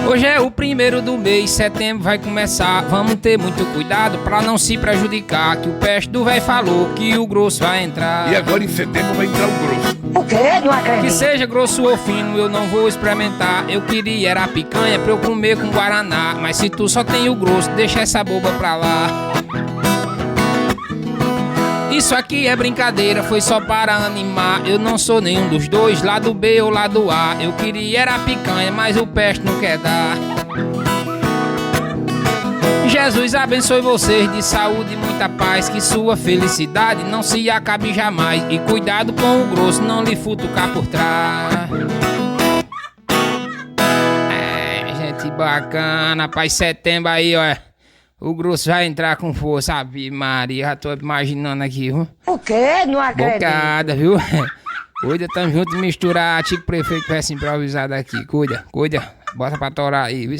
Hoje é o 1º do mês, setembro vai começar. Vamos ter muito cuidado pra não se prejudicar, que o peste do véi falou que o grosso vai entrar. E agora em setembro vai entrar o grosso. O quê? Não acredito. Que seja grosso ou fino, eu não vou experimentar. Eu queria era a picanha pra eu comer com guaraná, mas se tu só tem o grosso, deixa essa boba pra lá. Isso aqui é brincadeira, foi só para animar. Eu não sou nenhum dos dois, lado B ou lado A. Eu queria era a picanha, mas o peste não quer dar. Jesus abençoe vocês de saúde e muita paz, que sua felicidade não se acabe jamais. E cuidado com o grosso, não lhe futucar por trás. É, gente bacana, pai, setembro aí, ó. O grosso vai entrar com força, Ave Maria, já tô imaginando aqui, viu? O quê? Não acredito. Bocada, viu? Cuida, tamo junto, misturar, Tico Prefeito, peça improvisada aqui. Cuida, bota pra torar aí, viu?